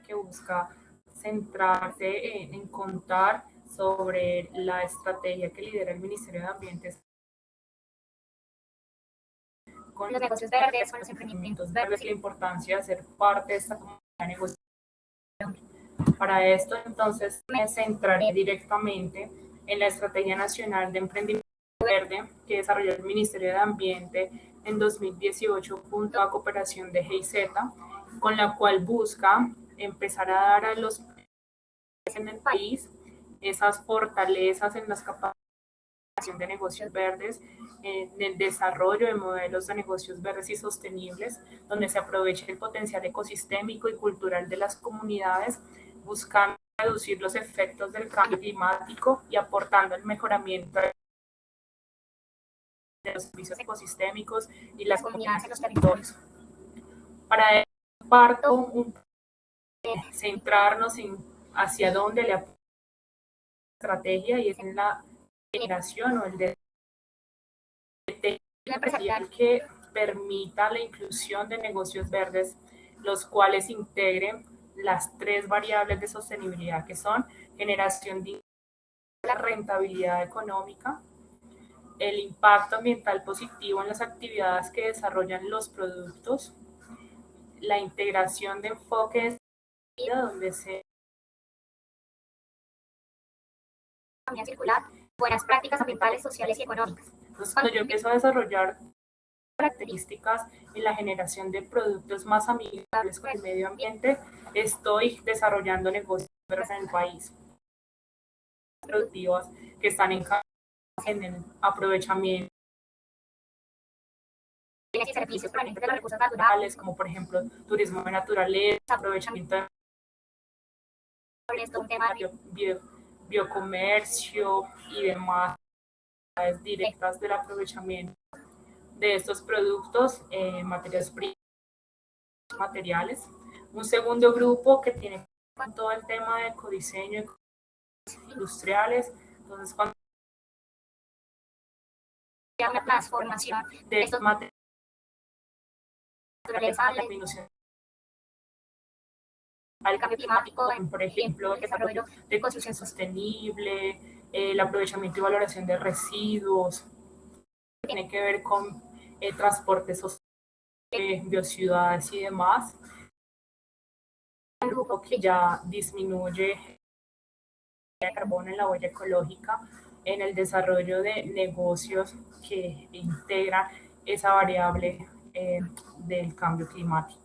que busca centrarse en contar sobre la estrategia que lidera el Ministerio de Ambiente con los negocios verdes, con los emprendimientos verdes y la importancia de ser parte de esta comunidad de negocios. Para esto, entonces, me centraré directamente en la Estrategia Nacional de Emprendimiento Verde que desarrolló el Ministerio de Ambiente en 2018 junto a cooperación de GIZ, con la cual busca empezar a dar a los en el país esas fortalezas en las capacidades de negocios verdes, en el desarrollo de modelos de negocios verdes y sostenibles, donde se aproveche el potencial ecosistémico y cultural de las comunidades, buscando reducir los efectos del cambio climático y aportando el mejoramiento de los servicios ecosistémicos y las comunidades en los territorios. Para ello, parto centrarnos en hacia dónde le apunta la estrategia y es en la generación o el desarrollo empresarial que permita la inclusión de negocios verdes, los cuales integren las tres variables de sostenibilidad que son generación de la rentabilidad económica, el impacto ambiental positivo en las actividades que desarrollan los productos, la integración de enfoques donde se economía circular, buenas prácticas ambientales, sociales y económicas. Entonces, cuando yo empiezo a desarrollar características en la generación de productos más amigables con el medio ambiente, estoy desarrollando negocios en el país productivas que están en el aprovechamiento y servicios provenientes de los recursos naturales, como por ejemplo turismo de naturaleza, aprovechamiento de un tema de biocomercio y demás directas del aprovechamiento de estos productos, materias primas, materiales. Un segundo grupo que tiene con todo el tema de ecodiseño industriales. Entonces, cuando hay una transformación de estos materiales, la disminución al cambio climático, por ejemplo, el desarrollo de construcción sostenible, el aprovechamiento y valoración de residuos, tiene que ver con el transporte sostenible, biociudades y demás. Un grupo que ya disminuye el carbono en la huella ecológica en el desarrollo de negocios que integran esa variable del cambio climático.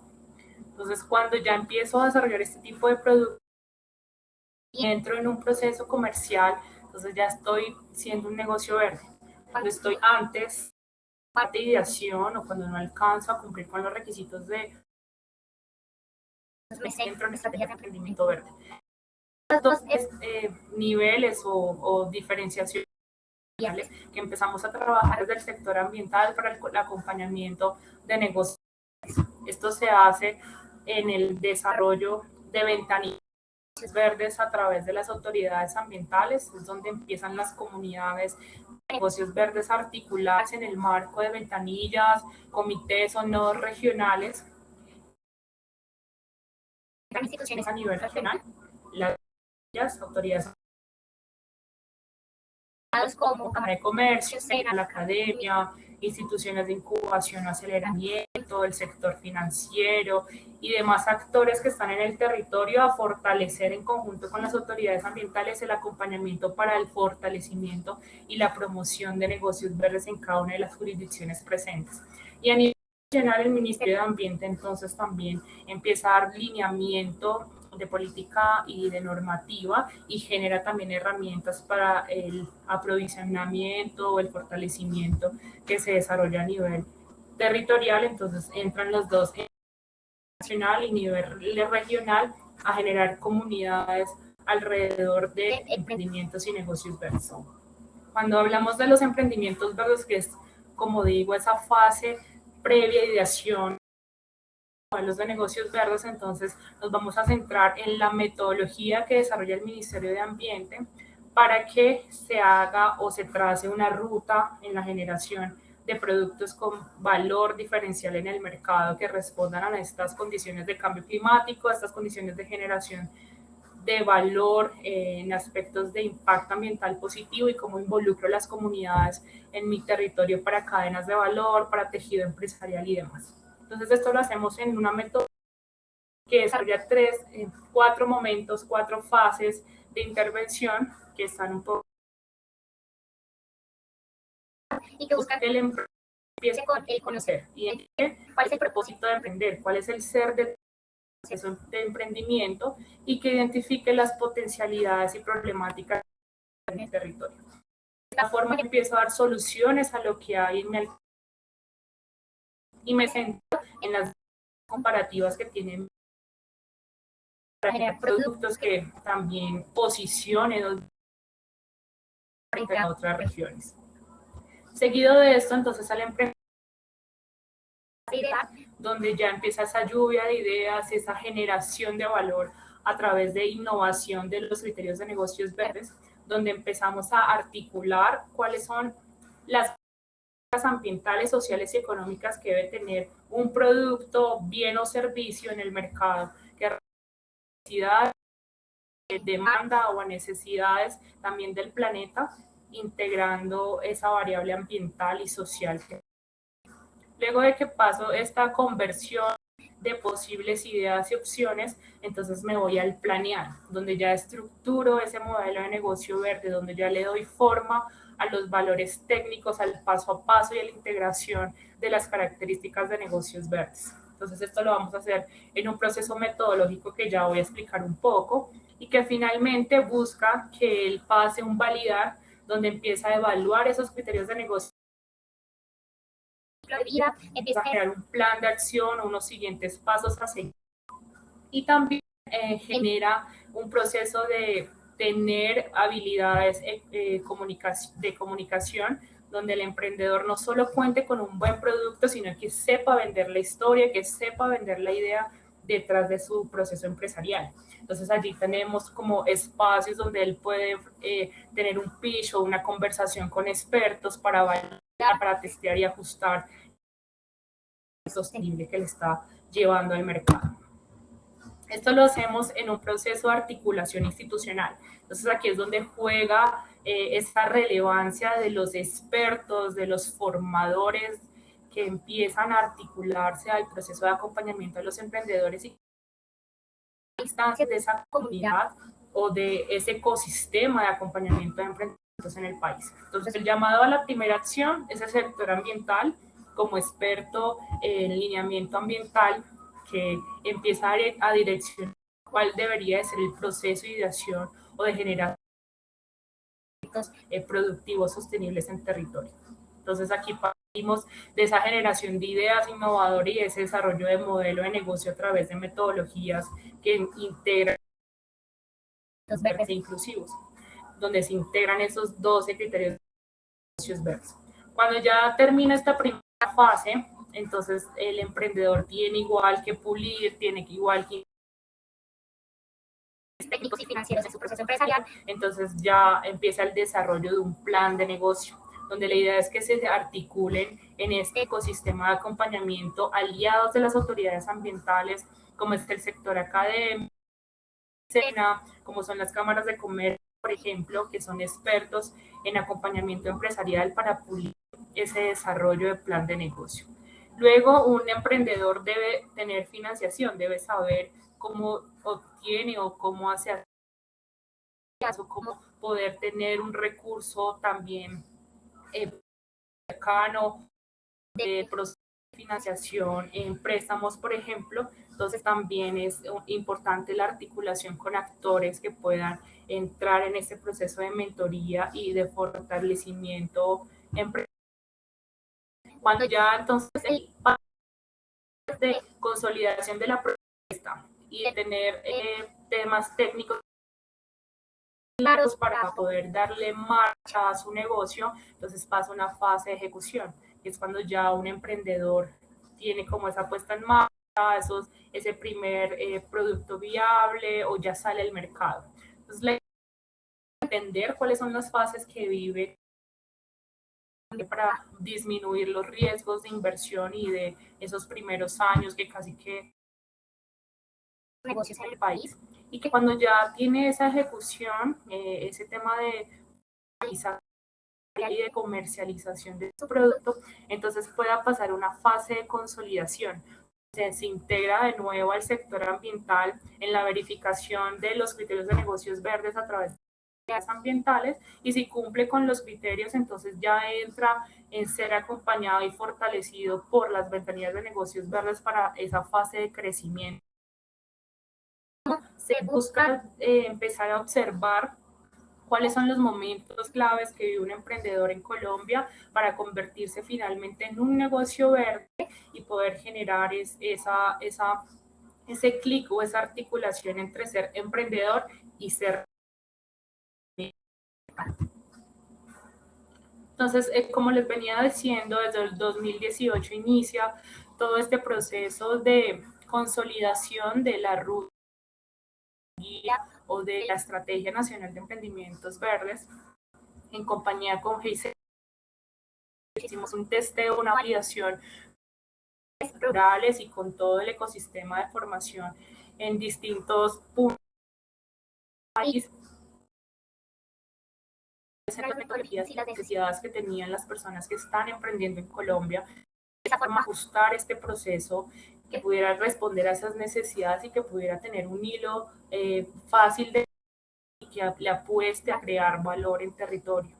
Entonces, cuando ya empiezo a desarrollar este tipo de productos y entro en un proceso comercial, entonces ya estoy siendo un negocio verde. Cuando estoy antes de ideación o cuando no alcanzo a cumplir con los requisitos de me centro en estrategias de emprendimiento verde. Los dos niveles o diferenciaciones que empezamos a trabajar desde el sector ambiental para el acompañamiento de negocios. Esto se hace en el desarrollo de ventanillas verdes a través de las autoridades ambientales, es donde empiezan las comunidades de negocios verdes articuladas en el marco de ventanillas, comités o nodos regionales, instituciones a nivel regional, las autoridades como Cámara de Comercio, la academia, instituciones de incubación o aceleramiento, el sector financiero y demás actores que están en el territorio a fortalecer en conjunto con las autoridades ambientales el acompañamiento para el fortalecimiento y la promoción de negocios verdes en cada una de las jurisdicciones presentes. Y a nivel nacional, el Ministerio de Ambiente entonces también empieza a dar lineamiento de política y de normativa y genera también herramientas para el aprovisionamiento o el fortalecimiento que se desarrolla a nivel territorial. Entonces entran los dos, nacional y nivel regional, a generar comunidades alrededor de emprendimientos y negocios verdes. Cuando hablamos de los emprendimientos verdes, que es, como digo, esa fase previa de ideación, modelos de negocios verdes, entonces nos vamos a centrar en la metodología que desarrolla el Ministerio de Ambiente para que se haga o se trace una ruta en la generación de productos con valor diferencial en el mercado que respondan a estas condiciones de cambio climático, a estas condiciones de generación de valor en aspectos de impacto ambiental positivo y cómo involucro las comunidades en mi territorio para cadenas de valor, para tejido empresarial y demás. Entonces esto lo hacemos en una metodología que desarrolla cuatro momentos, cuatro fases de intervención que están un poco y que buscan que el emprendedor empiece con el conocer y cuál es el propósito de emprender, cuál es el ser de proceso de emprendimiento y que identifique las potencialidades y problemáticas en el territorio. De esta forma empiezo a dar soluciones a lo que hay en mi alcance y me centro en las comparativas que tienen para generar productos que también posicionen frente a otras regiones. Seguido de esto, entonces al emprendedor, donde ya empieza esa lluvia de ideas, esa generación de valor a través de innovación de los criterios de negocios verdes, donde empezamos a articular cuáles son las ambientales, sociales y económicas que debe tener un producto, bien o servicio en el mercado, que necesidades, demanda o a necesidades también del planeta, integrando esa variable ambiental y social. Luego de que paso esta conversión de posibles ideas y opciones, entonces me voy al planear, donde ya estructuro ese modelo de negocio verde, donde ya le doy forma a los valores técnicos, al paso a paso y a la integración de las características de negocios verdes. Entonces esto lo vamos a hacer en un proceso metodológico que ya voy a explicar un poco y que finalmente busca que él pase un validar donde empieza a evaluar esos criterios de negocio de vida, empieza a generar un plan de acción, unos siguientes pasos a seguir y también genera un proceso de tener habilidades de comunicación donde el emprendedor no solo cuente con un buen producto, sino que sepa vender la historia, que sepa vender la idea detrás de su proceso empresarial. Entonces allí tenemos como espacios donde él puede tener un pitch o una conversación con expertos para validar, para testear y ajustar el sostenible que le está llevando al mercado. Esto lo hacemos en un proceso de articulación institucional. Entonces aquí es donde juega esta relevancia de los expertos, de los formadores que empiezan a articularse al proceso de acompañamiento de los emprendedores y instancias de esa comunidad o de ese ecosistema de acompañamiento de emprendedores en el país. Entonces el llamado a la primera acción es el sector ambiental como experto en lineamiento ambiental que empieza a direccionar cuál debería de ser el proceso de ideación o de generación productivos sostenibles en territorio. Entonces aquí partimos de esa generación de ideas innovadoras y ese desarrollo de modelo de negocio a través de metodologías que integran los verdes e inclusivos, donde se integran esos 12 criterios de negocios verdes. Cuando ya termina esta primera fase, entonces el emprendedor tiene igual que pulir, tiene igual que técnicos y financieros en su proceso empresarial, entonces ya empieza el desarrollo de un plan de negocio, donde la idea es que se articulen en este ecosistema de acompañamiento aliados de las autoridades ambientales, como es el sector académico, como son las cámaras de comercio, por ejemplo, que son expertos en acompañamiento empresarial para pulir ese desarrollo de plan de negocio. Luego, un emprendedor debe tener financiación, debe saber cómo obtiene o cómo hace o cómo poder tener un recurso también cercano de proceso de financiación en préstamos, por ejemplo. Entonces también es importante la articulación con actores que puedan entrar en este proceso de mentoría y de fortalecimiento empresarial. Cuando ya entonces el de consolidación de la propuesta y de tener temas técnicos claros para poder darle marcha a su negocio, entonces pasa una fase de ejecución, que es cuando ya un emprendedor tiene como esa puesta en marcha, ese primer producto viable o ya sale al mercado. Entonces, la idea es entender cuáles son las fases que vive para disminuir los riesgos de inversión y de esos primeros años que casi que negocios en el país, y que cuando ya tiene esa ejecución, ese tema de y de comercialización de su producto, entonces pueda pasar una fase de consolidación. Se integra de nuevo al sector ambiental en la verificación de los criterios de negocios verdes a través de las ambientales, y si cumple con los criterios, entonces ya entra en ser acompañado y fortalecido por las ventanillas de negocios verdes para esa fase de crecimiento. Se busca empezar a observar cuáles son los momentos claves que vive un emprendedor en Colombia para convertirse finalmente en un negocio verde y poder generar ese clic o esa articulación entre ser emprendedor y ser. Entonces, como les venía diciendo, desde el 2018 inicia todo este proceso de consolidación de la ruta o de la Estrategia Nacional de Emprendimientos Verdes. En compañía con GIC hicimos un testeo, una validación rurales y con todo el ecosistema de formación en distintos puntos del país, las metodologías y las necesidades que tenían las personas que están emprendiendo en Colombia, de esa forma ajustar este proceso que pudiera responder a esas necesidades y que pudiera tener un hilo fácil de y que le apueste a crear valor en territorio.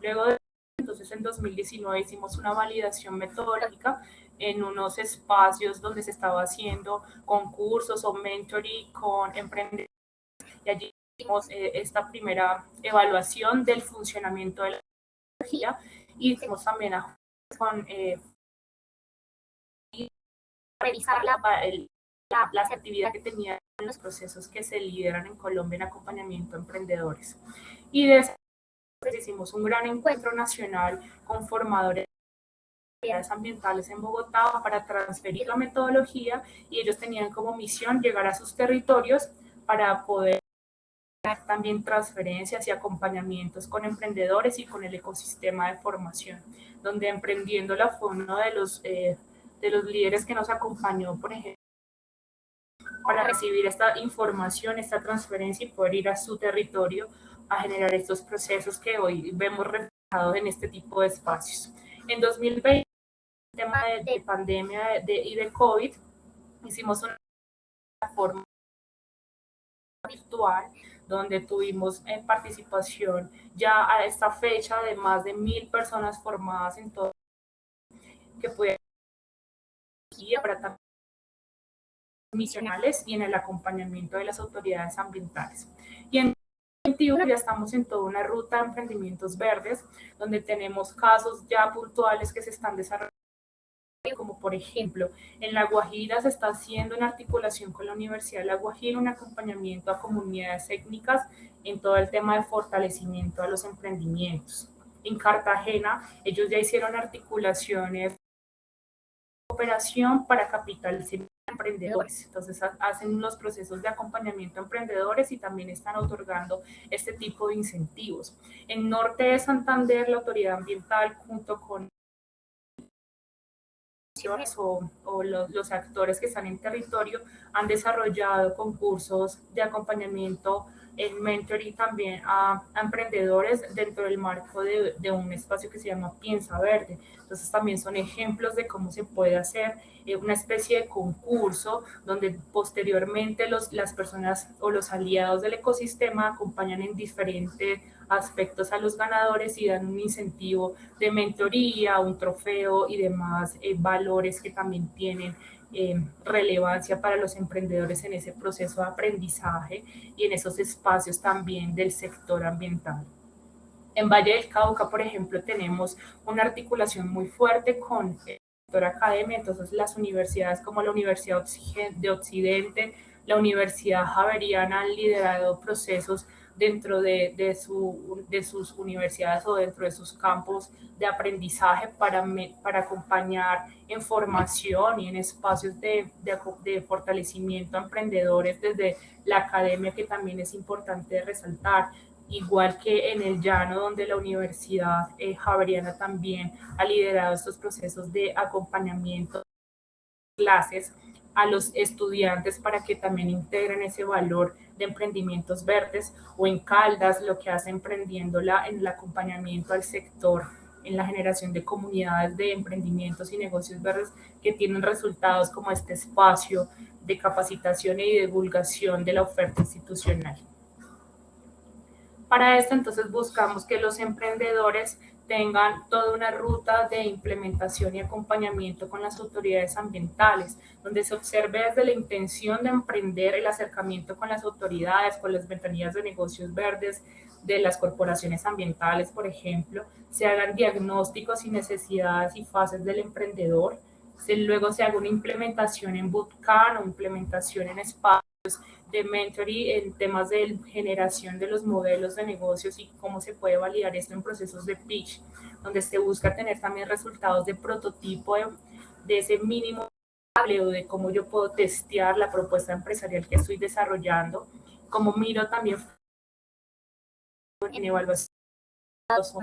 Luego de entonces en 2019 hicimos una validación metodológica en unos espacios donde se estaba haciendo concursos o mentoring con emprendedores, y allí hicimos esta primera evaluación del funcionamiento de la tecnología, y hicimos también con revisar las actividades que tenían los procesos que se lideran en Colombia en acompañamiento a emprendedores. Y después hicimos un gran encuentro nacional con formadores de actividades ambientales en Bogotá para transferir la metodología, y ellos tenían como misión llegar a sus territorios para poder dar también transferencias y acompañamientos con emprendedores y con el ecosistema de formación, donde Emprendiéndola fue uno de los líderes que nos acompañó, por ejemplo, para recibir esta información, esta transferencia y poder ir a su territorio a generar estos procesos que hoy vemos reflejados en este tipo de espacios. En 2020, el tema de pandemia y de COVID, hicimos una plataforma virtual donde tuvimos participación ya a esta fecha de más de 1.000 personas formadas en todo, que pudieron para misionales y en el acompañamiento de las autoridades ambientales. Y en 2021 ya estamos en toda una ruta de emprendimientos verdes, donde tenemos casos ya puntuales que se están desarrollando, como por ejemplo, en La Guajira se está haciendo en articulación con la Universidad de La Guajira un acompañamiento a comunidades étnicas en todo el tema de fortalecimiento a los emprendimientos. En Cartagena, ellos ya hicieron articulaciones de cooperación para capital emprendedores. Entonces hacen unos procesos de acompañamiento a emprendedores y también están otorgando este tipo de incentivos. En Norte de Santander, la autoridad ambiental junto con los actores que están en territorio han desarrollado concursos de acompañamiento en mentoring también a emprendedores dentro del marco de un espacio que se llama Piensa Verde. Entonces también son ejemplos de cómo se puede hacer una especie de concurso donde posteriormente las personas o los aliados del ecosistema acompañan en diferentes aspectos a los ganadores y dan un incentivo de mentoría, un trofeo y demás valores que también tienen relevancia para los emprendedores en ese proceso de aprendizaje y en esos espacios también del sector ambiental. En Valle del Cauca, por ejemplo, tenemos una articulación muy fuerte con el sector academia, entonces las universidades como la Universidad de Occidente, la Universidad Javeriana han liderado procesos dentro de sus universidades o dentro de sus campos de aprendizaje para acompañar en formación y en espacios de fortalecimiento a emprendedores desde la academia, que también es importante resaltar. igual que en el llano, donde la Universidad Javeriana también ha liderado estos procesos de acompañamiento de clases a los estudiantes para que también integren ese valor de emprendimientos verdes, o en Caldas lo que hace Emprendiéndola en el acompañamiento al sector en la generación de comunidades de emprendimientos y negocios verdes que tienen resultados como este espacio de capacitación y divulgación de la oferta institucional. Para esto, entonces, buscamos que los emprendedores tengan toda una ruta de implementación y acompañamiento con las autoridades ambientales, donde se observe desde la intención de emprender el acercamiento con las autoridades, con las ventanillas de negocios verdes, de las corporaciones ambientales, por ejemplo, se hagan diagnósticos y necesidades y fases del emprendedor, luego se haga una implementación en bootcamp o implementación en espacios de mentoring en temas de generación de los modelos de negocios y cómo se puede validar esto en procesos de pitch, donde se busca tener también resultados de prototipo de ese mínimo o de cómo yo puedo testear la propuesta empresarial que estoy desarrollando, cómo miro también en evaluación,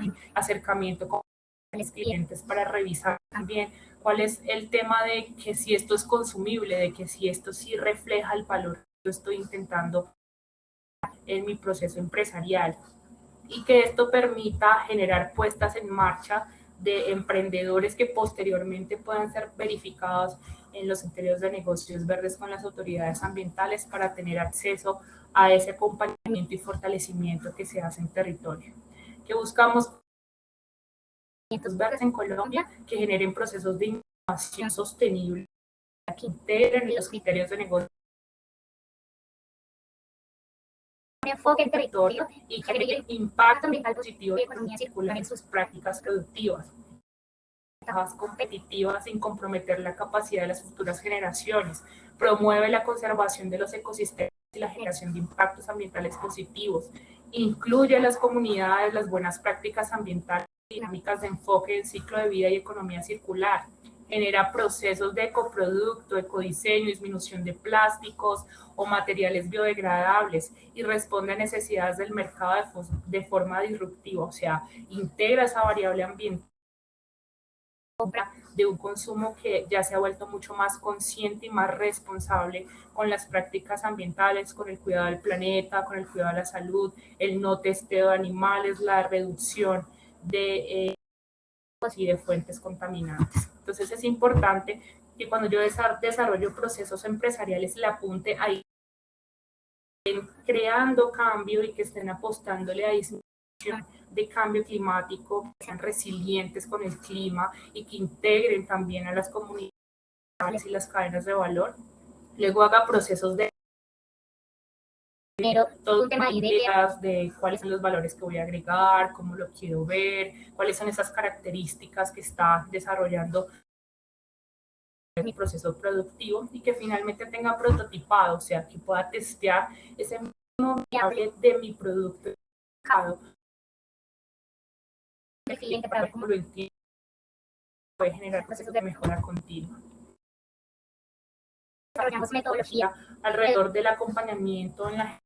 en acercamiento con los clientes para revisar también cuál es el tema de que si esto es consumible, de que si esto sí refleja el valor que yo estoy intentando en mi proceso empresarial, y que esto permita generar puestas en marcha de emprendedores que posteriormente puedan ser verificados en los interiores de negocios verdes con las autoridades ambientales para tener acceso a ese acompañamiento y fortalecimiento que se hace en territorio. Que buscamos verdes en Colombia que generen procesos de innovación sostenible, que integren los criterios de negocio, enfoque en territorio y que generen impacto ambiental positivo y economía circular en sus prácticas productivas. Ventajas competitivas sin comprometer la capacidad de las futuras generaciones. Promueve la conservación de los ecosistemas y la generación de impactos ambientales positivos. Incluye a las comunidades las buenas prácticas ambientales y dinámicas de enfoque en ciclo de vida y economía circular. Genera procesos de ecoproducto, ecodiseño, disminución de plásticos o materiales biodegradables y responde a necesidades del mercado de forma disruptiva, o sea, integra esa variable ambiental de un consumo que ya se ha vuelto mucho más consciente y más responsable con las prácticas ambientales, con el cuidado del planeta, con el cuidado de la salud, el no testeo de animales, la reducción de y de fuentes contaminantes. Entonces es importante que cuando yo desarrollo procesos empresariales le apunte ahí creando cambio y que estén apostándole a disminución de cambio climático, que sean resilientes con el clima y que integren también a las comunidades y las cadenas de valor. Luego haga procesos de todo un tema de ideas de cuáles son los valores que voy a agregar, cómo lo quiero ver, cuáles son esas características que está desarrollando mi proceso productivo y que finalmente tenga prototipado, o sea, que pueda testear ese mismo viable de mi producto el cliente para ver cómo lo entiende, puede generar procesos de mejora continua. Desarrollamos metodología alrededor del acompañamiento en la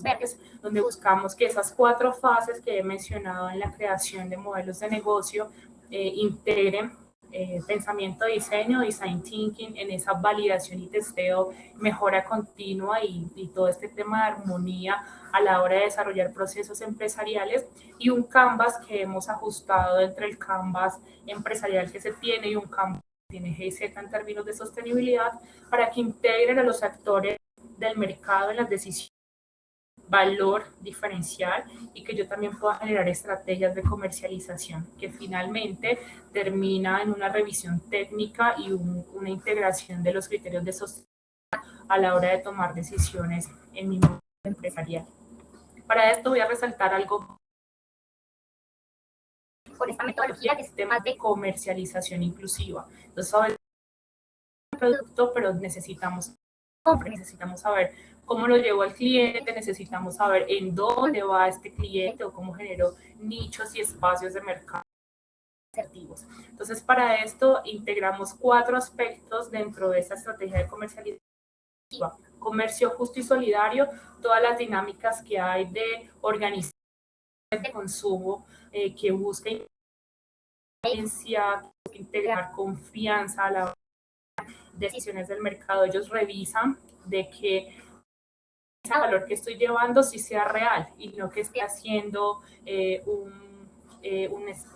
verdes, donde buscamos que esas 4 fases que he mencionado en la creación de modelos de negocio integren pensamiento, diseño, design thinking, en esa validación y testeo, mejora continua y todo este tema de armonía a la hora de desarrollar procesos empresariales, y un canvas que hemos ajustado entre el canvas empresarial que se tiene y un canvas que tiene GIZ en términos de sostenibilidad para que integren a los actores del mercado en las decisiones valor diferencial y que yo también pueda generar estrategias de comercialización que finalmente termina en una revisión técnica y una integración de los criterios de sostenibilidad a la hora de tomar decisiones en mi mundo empresarial. Para esto voy a resaltar algo con esta metodología, que es temas de comercialización inclusiva. Entonces, sabemos el producto, pero necesitamos saber cómo lo llevo al cliente, necesitamos saber en dónde va este cliente o cómo genero nichos y espacios de mercado asertivos. Entonces, para esto integramos 4 aspectos dentro de esta estrategia de comercialización: comercio justo y solidario, todas las dinámicas que hay de organización de consumo que busca integrar confianza a la decisiones del mercado. Ellos revisan de que ese valor que estoy llevando sí sea real y no que esté haciendo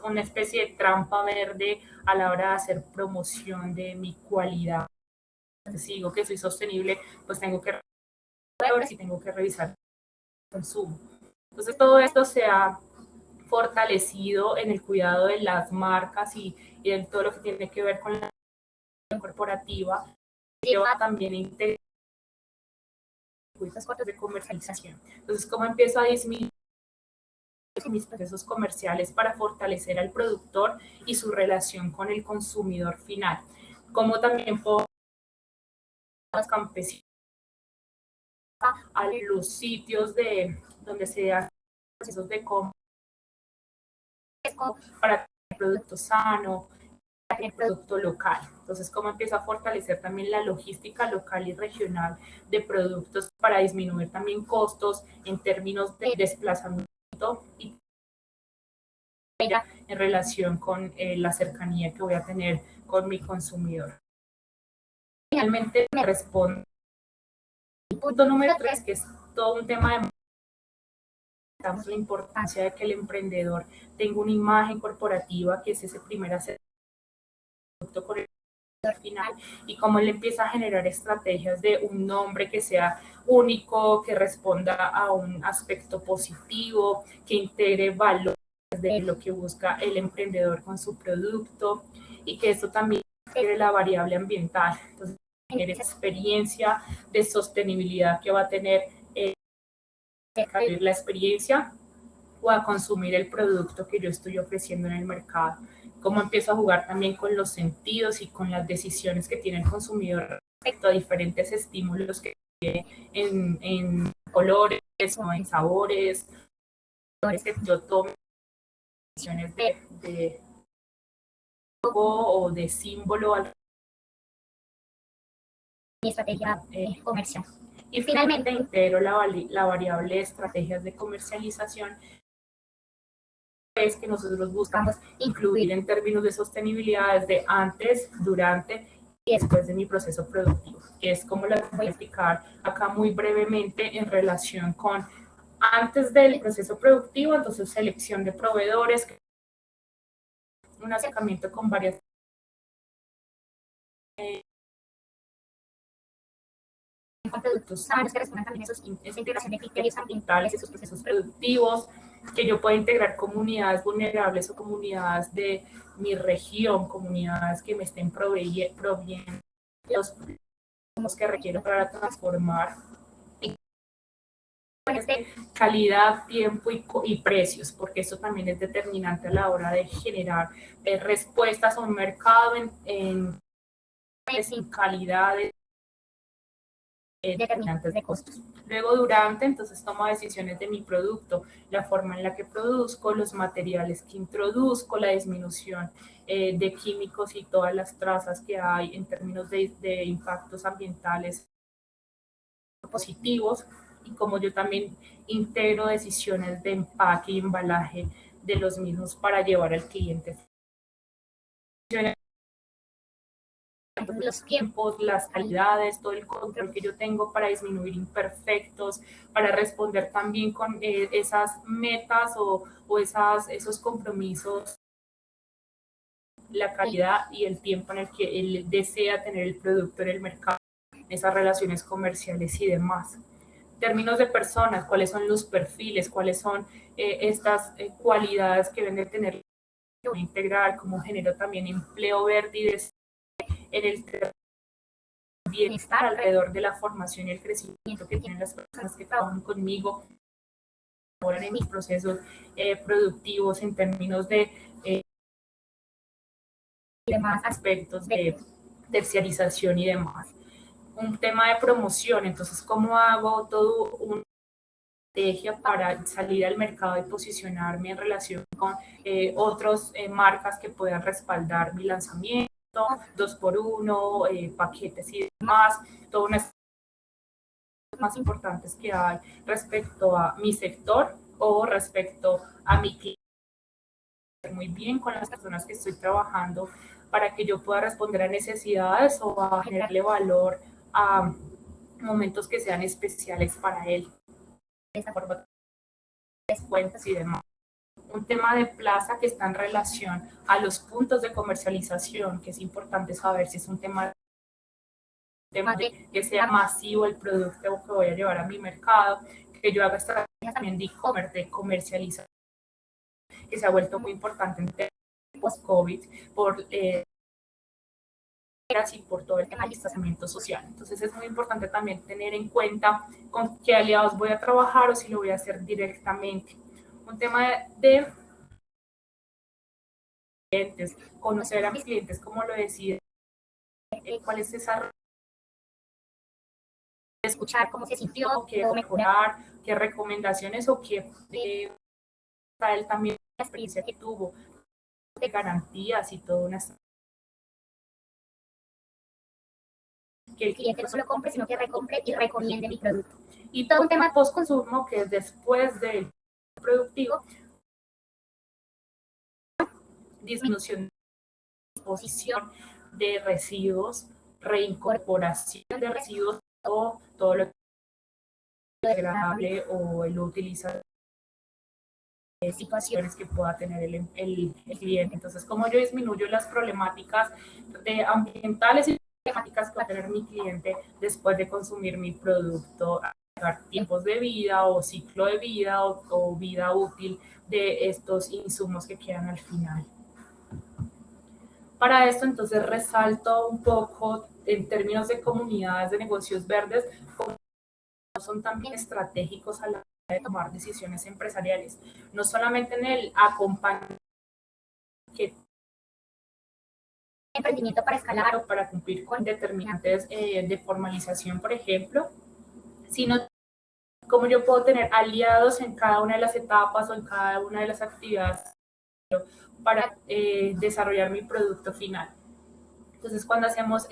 una especie de trampa verde a la hora de hacer promoción de mi cualidad. Si digo que soy sostenible, pues tengo que revisar y tengo que revisar el consumo. Entonces todo esto se ha fortalecido en el cuidado de las marcas y en todo lo que tiene que ver con la corporativa. Lleva también integrar de comercialización. Entonces, ¿cómo empiezo a disminuir mis procesos comerciales para fortalecer al productor y su relación con el consumidor final? ¿Cómo también puedo los campesinos a los sitios donde se hacen procesos de compra para tener producto sano, para tener producto local? Entonces, ¿cómo empiezo a fortalecer también la logística local y regional de productos para disminuir también costos en términos de desplazamiento y en relación con la cercanía que voy a tener con mi consumidor? Finalmente, me respondo. Punto número 3, que es todo un tema de la importancia de que el emprendedor tenga una imagen corporativa, que es ese primer acercamiento con el final, y cómo él empieza a generar estrategias de un nombre que sea único, que responda a un aspecto positivo, que integre valores de lo que busca el emprendedor con su producto y que esto también integre la variable ambiental. Entonces, tener esa experiencia de sostenibilidad que va a tener la experiencia o a consumir el producto que yo estoy ofreciendo en el mercado. Cómo empiezo a jugar también con los sentidos y con las decisiones que tiene el consumidor respecto a diferentes estímulos que tiene en colores o en sabores, que yo tome decisiones de logo o de símbolo a mi estrategia comercial. Y finalmente integro la variable de estrategias de comercialización es que nosotros buscamos incluir en términos de sostenibilidad desde antes, durante y después de mi proceso productivo, que es como la voy a explicar acá muy brevemente en relación con antes del proceso productivo. Entonces, selección de proveedores, un acercamiento con varias productos sanos que respondan también a esa integración de criterios ambientales, esos procesos productivos, que yo pueda integrar comunidades vulnerables o comunidades de mi región, comunidades que me estén proveyendo los insumos que requiero para transformar de calidad, tiempo y precios, porque eso también es determinante a la hora de generar respuestas a un mercado en calidad determinantes de costos. Luego, durante, entonces tomo decisiones de mi producto, la forma en la que produzco, los materiales que introduzco, la disminución de químicos y todas las trazas que hay en términos de impactos ambientales positivos, y como yo también integro decisiones de empaque y embalaje de los mismos para llevar al cliente los tiempos, las calidades, todo el control que yo tengo para disminuir imperfectos, para responder también con esas metas o esos compromisos, la calidad y el tiempo en el que él desea tener el producto en el mercado, esas relaciones comerciales y demás. En términos de personas, cuáles son los perfiles, cuáles son estas cualidades que deben de tener, que voy a integrar, cómo genero también empleo verde y en el bienestar alrededor de la formación y el crecimiento que tienen las personas que trabajan conmigo ahora en mis procesos productivos en términos de demás aspectos de terciarización y demás. Un tema de promoción, entonces, ¿cómo hago todo una estrategia para salir al mercado y posicionarme en relación con otras marcas que puedan respaldar mi lanzamiento, 2x1, paquetes y demás, toda una más importantes que hay respecto a mi sector o respecto a mi cliente. Muy bien con las personas que estoy trabajando para que yo pueda responder a necesidades o a generarle valor a momentos que sean especiales para él. De esa forma, descuentos y demás. Un tema de plaza que está en relación a los puntos de comercialización, que es importante saber si es un tema de que sea masivo el producto que voy a llevar a mi mercado, que yo haga estrategias también de e-commerce, de comercialización, que se ha vuelto muy importante en post-COVID por y por todo el tema del distanciamiento social. Entonces es muy importante también tener en cuenta con qué aliados voy a trabajar o si lo voy a hacer directamente. Un tema de clientes, conocer a mis clientes, cómo lo deciden, cuál es esa, escuchar cómo se sintió, qué mejorar, qué recomendaciones o qué para él también la experiencia que tuvo de garantías y todo una que el cliente no solo compre, sino que recompre y recomiende mi producto. Y todo un tema de post-consumo que es después del productivo, disminución de disposición de residuos, reincorporación de residuos o todo lo degradable o el utilizar situaciones que pueda tener el cliente. Entonces, cómo yo disminuyo las problemáticas ambientales y problemáticas que va a tener mi cliente después de consumir mi producto, tiempos de vida o ciclo de vida o vida útil de estos insumos que quedan al final. Para esto, entonces, resalto un poco en términos de comunidades de negocios verdes, como son también estratégicos a la hora de tomar decisiones empresariales, no solamente en el acompañamiento que emprendimiento para escalar o para cumplir con determinantes de formalización, por ejemplo, sino cómo yo puedo tener aliados en cada una de las etapas o en cada una de las actividades para desarrollar mi producto final. Entonces, cuando hacemos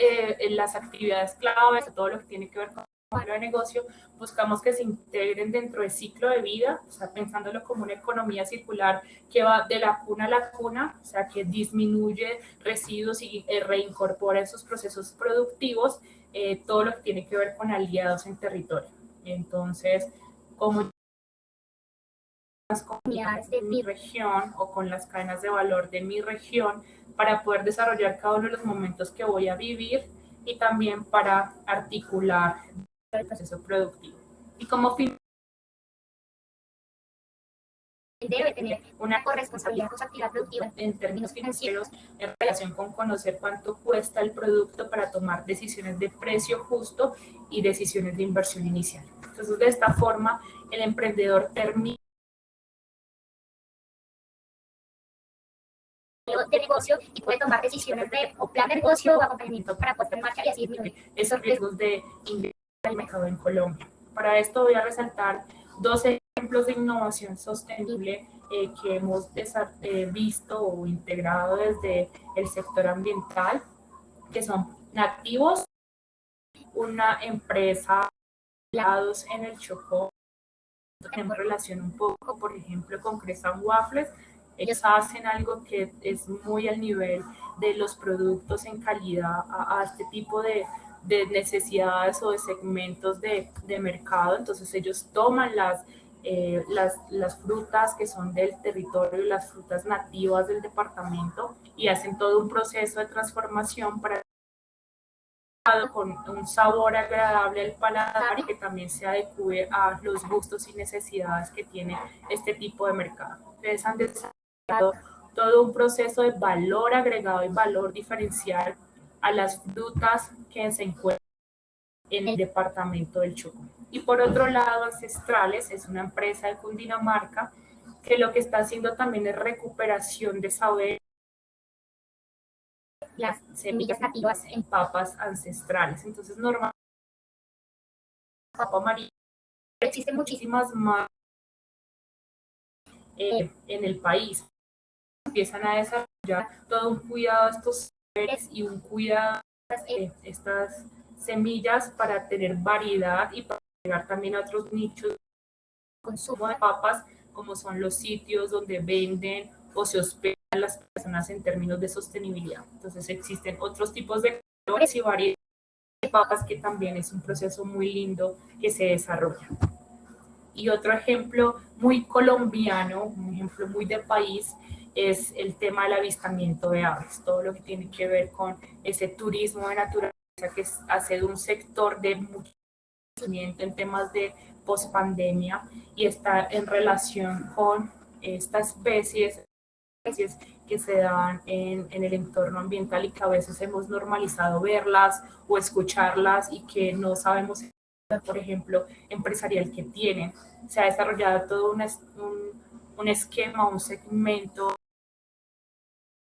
las actividades claves, todo lo que tiene que ver con el modelo de negocio, buscamos que se integren dentro del ciclo de vida, o sea, pensándolo como una economía circular que va de la cuna a la cuna, o sea, que disminuye residuos y reincorpora esos procesos productivos, todo lo que tiene que ver con aliados en territorio. Entonces, como las comunidades de mi región o con las cadenas de valor de mi región para poder desarrollar cada uno de los momentos que voy a vivir y también para articular el proceso productivo. Y como fin debe tener una corresponsabilidad con su actividad productiva en términos financieros en relación con conocer cuánto cuesta el producto para tomar decisiones de precio justo y decisiones de inversión inicial. Entonces, de esta forma, el emprendedor termina de negocio y puede tomar decisiones de o plan de negocio o acompañamiento para poner en marcha y así disminuir esos riesgos de ingreso al mercado en Colombia. Para esto voy a resaltar dos ejemplos de innovación sostenible que hemos visto o integrado desde el sector ambiental, que son Nativos, una empresa en el Chocó. Tenemos relación un poco, por ejemplo, con Crescent Waffles. Ellos hacen algo que es muy al nivel de los productos en calidad a este tipo de necesidades o de segmentos de mercado. Entonces ellos toman las frutas que son del territorio, las frutas nativas del departamento y hacen todo un proceso de transformación para con un sabor agradable al paladar y que también se adecue a los gustos y necesidades que tiene este tipo de mercado. Ustedes han desarrollado todo un proceso de valor agregado y valor diferencial a las frutas que se encuentran en el departamento del Chocó. Y por otro lado, Ancestrales es una empresa de Cundinamarca que lo que está haciendo también es recuperación de saber las semillas nativas en papas ancestrales. Entonces, normalmente, papa amarilla, existen muchísimas más en el país. Empiezan a desarrollar todo un cuidado de estos saberes y un cuidado de estas semillas para tener variedad y para llegar también a otros nichos de consumo de papas, como son los sitios donde venden o se hospedan las personas en términos de sostenibilidad. Entonces existen otros tipos de colores y variedades de papas que también es un proceso muy lindo que se desarrolla. Y otro ejemplo muy colombiano, un ejemplo muy del país, es el tema del avistamiento de aves, todo lo que tiene que ver con ese turismo de naturaleza que hace de un sector de mucho crecimiento en temas de pospandemia y está en relación con estas especies que se dan en el entorno ambiental y que a veces hemos normalizado verlas o escucharlas y que no sabemos, por ejemplo, empresarial que tienen. Se ha desarrollado todo un esquema, un segmento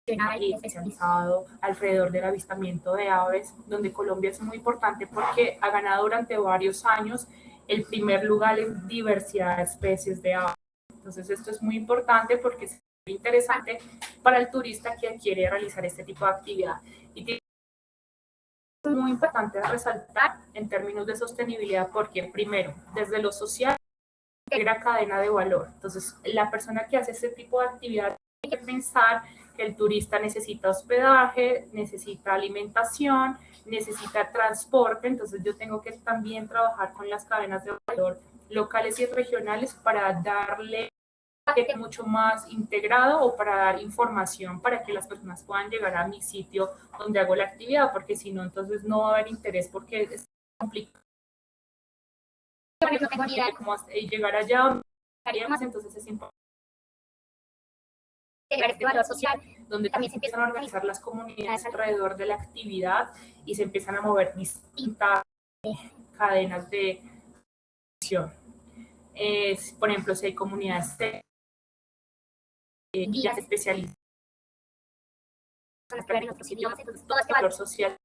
especializado alrededor del avistamiento de aves, donde Colombia es muy importante porque ha ganado durante varios años el primer lugar en diversidad de especies de aves. Entonces esto es muy importante porque es muy interesante para el turista que quiere realizar este tipo de actividad. Y es muy importante resaltar en términos de sostenibilidad porque primero, desde lo social, integra cadena de valor. Entonces, la persona que hace este tipo de actividad tiene que pensar que el turista necesita hospedaje, necesita alimentación, necesita transporte, entonces yo tengo que también trabajar con las cadenas de valor locales y regionales para darle mucho más integrado o para dar información para que las personas puedan llegar a mi sitio donde hago la actividad, porque si no, entonces no va a haber interés porque es complicado. No tengo ni idea de cómo llegar allá, entonces es importante crear este valor social, donde también se empiezan a organizar las comunidades alrededor de la actividad y se empiezan a mover distintas cadenas de acción. Por ejemplo, si hay comunidades guías especializadas en otros idiomas, entonces todo este valor social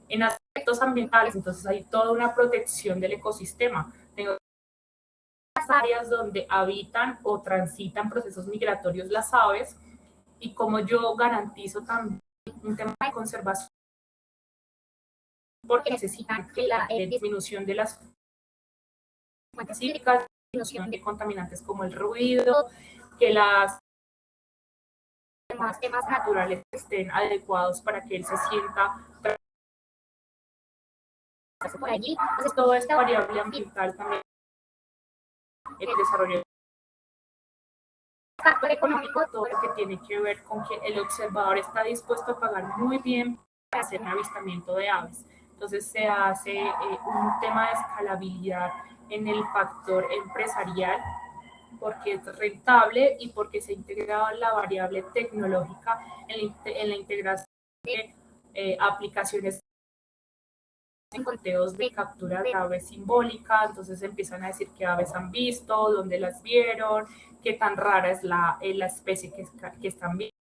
en aspectos ambientales, entonces hay toda una protección del ecosistema. Tengo las áreas donde habitan o transitan procesos migratorios las aves y como yo garantizo también un tema de conservación porque necesitan que la disminución de las fuentes hídricas, disminución de contaminantes como el ruido, que las demás temas naturales estén adecuados para que él se sienta por allí. Entonces, toda esta variable ambiental también, el desarrollo factor económico, todo lo que tiene que ver con que el observador está dispuesto a pagar muy bien para hacer un avistamiento de aves. Entonces se hace un tema de escalabilidad en el factor empresarial porque es rentable y porque se integra la variable tecnológica en la integración de aplicaciones en conteos de captura de aves simbólica, entonces empiezan a decir qué aves han visto, dónde las vieron, qué tan rara es la especie que están viendo,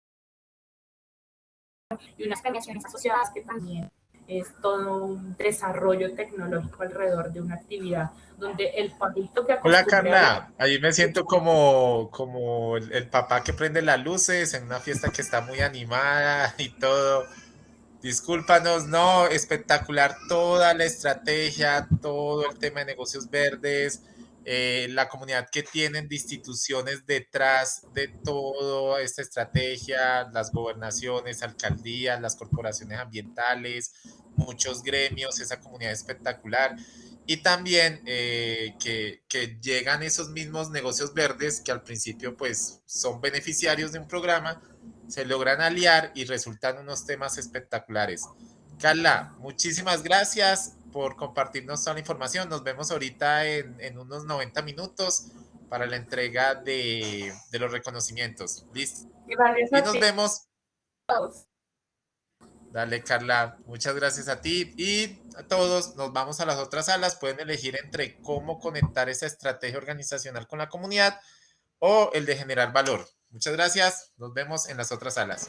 y unas premiaciones asociadas que también es todo un desarrollo tecnológico alrededor de una actividad donde el papito que Hola acostumbra Carla, ahí me siento como el papá que prende las luces en una fiesta que está muy animada y todo. Discúlpanos, no, espectacular toda la estrategia, todo el tema de negocios verdes, la comunidad que tienen de instituciones detrás de toda esta estrategia, las gobernaciones, alcaldías, las corporaciones ambientales, muchos gremios, esa comunidad espectacular. Y también que llegan esos mismos negocios verdes que al principio pues son beneficiarios de un programa, se logran aliar y resultan unos temas espectaculares. Carla, muchísimas gracias por compartirnos toda la información. Nos vemos ahorita en unos 90 minutos para la entrega de los reconocimientos. ¿Listo? gracias Y a nos ti. vemos. Dale, Carla, muchas gracias a ti y a todos. Nos vamos a las otras salas. Pueden elegir entre cómo conectar esa estrategia organizacional con la comunidad o el de generar valor. Muchas gracias. Nos vemos en las otras salas.